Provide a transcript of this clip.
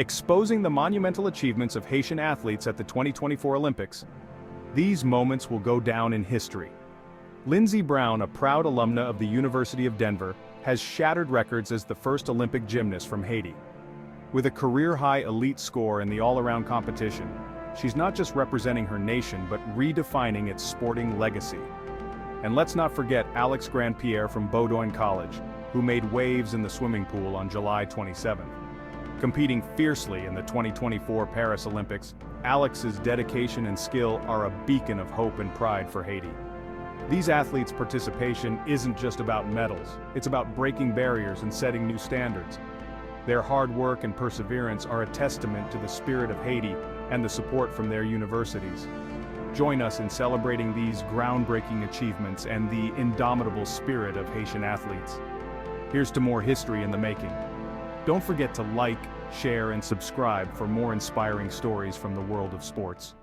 exposing the monumental achievements of Haitian athletes at the 2024 Olympics. These moments will go down in history. Lindsey Brown, a proud alumna of the University of Denver, has shattered records as the first Olympic gymnast from Haiti. With a career-high elite score in the all-around competition, she's not just representing her nation but redefining its sporting legacy. And let's not forget Alex Grandpierre from Bowdoin College, who made waves in the swimming pool on July 27. Competing fiercely in the 2024 Paris Olympics, Alex's dedication and skill are a beacon of hope and pride for Haiti. These athletes' participation isn't just about medals, it's about breaking barriers and setting new standards. Their hard work and perseverance are a testament to the spirit of Haiti and the support from their universities. Join us in celebrating these groundbreaking achievements and the indomitable spirit of Haitian athletes. Here's to more history in the making. Don't forget to like, share, and subscribe for more inspiring stories from the world of sports.